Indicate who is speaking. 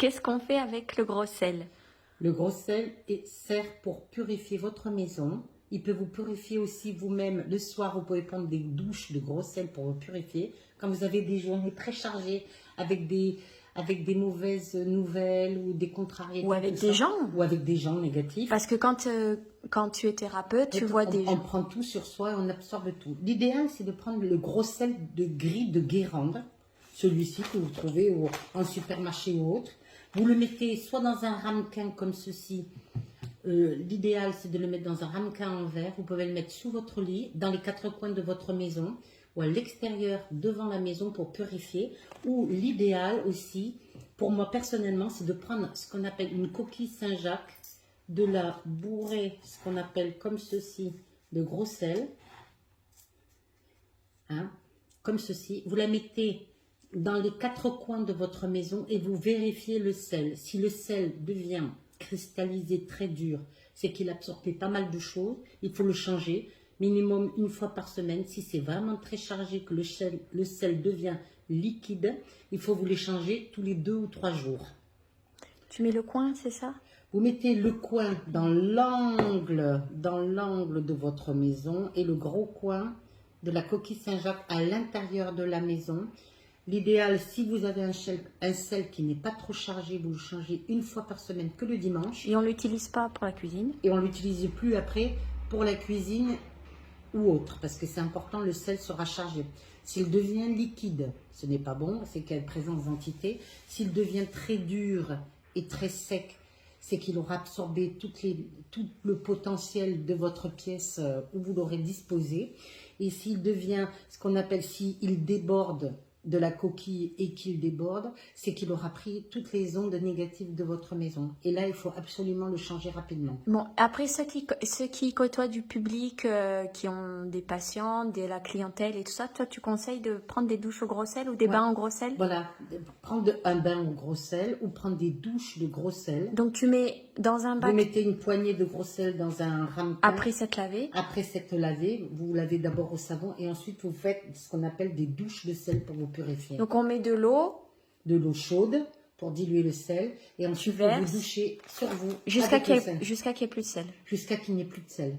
Speaker 1: qu'est-ce qu'on fait avec le gros sel?
Speaker 2: Le gros sel sert pour purifier votre maison. Il peut vous purifier aussi vous-même. Le soir, vous pouvez prendre des douches de gros sel pour vous purifier. Quand vous avez des journées très chargées avec des mauvaises nouvelles ou des contrariétés.
Speaker 1: Ou avec des gens.
Speaker 2: Ou avec des gens négatifs.
Speaker 1: Parce que quand tu es thérapeute, tu vois des gens.
Speaker 2: On prend tout sur soi et on absorbe tout. L'idéal, c'est de prendre le gros sel de gris de Guérande. Celui-ci que vous trouvez en supermarché ou autre. Vous le mettez soit dans un ramequin comme ceci. L'idéal, c'est de le mettre dans un ramequin en verre. Vous pouvez le mettre sous votre lit, dans les quatre coins de votre maison ou à l'extérieur devant la maison pour purifier. Ou l'idéal aussi, pour moi personnellement, c'est de prendre ce qu'on appelle une coquille Saint-Jacques, de la bourrer, ce qu'on appelle comme ceci, de gros sel. Hein, comme ceci. Vous la mettez dans les quatre coins de votre maison et vous vérifiez le sel. Si le sel devient cristallisé très dur, c'est qu'il a absorbé pas mal de choses. Il faut le changer minimum une fois par semaine. Si c'est vraiment très chargé, que le sel devient liquide, il faut vous les changer tous les 2 ou 3 jours.
Speaker 1: Tu mets le coin, c'est ça?
Speaker 2: Vous mettez le coin dans l'angle de votre maison et le gros coin de la coquille Saint-Jacques à l'intérieur de la maison. L'idéal, si vous avez un sel qui n'est pas trop chargé, vous le changez une fois par semaine que le dimanche.
Speaker 1: Et on ne l'utilise pas pour la cuisine?
Speaker 2: Et on ne l'utilise plus après pour la cuisine ou autre, parce que c'est important, le sel sera chargé. S'il devient liquide, ce n'est pas bon, c'est qu'il y a une présence d'entité. S'il devient très dur et très sec, c'est qu'il aura absorbé tout le potentiel de votre pièce où vous l'aurez disposé. Et s'il devient ce qu'on appelle, s'il déborde de la coquille et qu'il déborde, c'est qu'il aura pris toutes les ondes négatives de votre maison. Et là, il faut absolument le changer rapidement.
Speaker 1: Bon, après, ceux qui côtoient du public, qui ont des patients, de la clientèle et tout ça, toi, tu conseilles de prendre des douches au gros sel ou des bains au gros sel?
Speaker 2: Voilà, prendre un bain au gros sel ou prendre des douches de gros sel.
Speaker 1: Donc, tu mets dans un bac...
Speaker 2: Vous mettez une poignée de gros sel dans un ramequin.
Speaker 1: Après s'être lavé?
Speaker 2: Après s'être lavé, vous lavez d'abord au savon et ensuite vous faites ce qu'on appelle des douches de sel pour vous purifier.
Speaker 1: Donc, on met de l'eau
Speaker 2: chaude pour diluer le sel et ensuite vous douchez sur vous
Speaker 1: jusqu'à qu'il n'y ait plus de sel.
Speaker 2: Jusqu'à qu'il n'y ait plus de sel.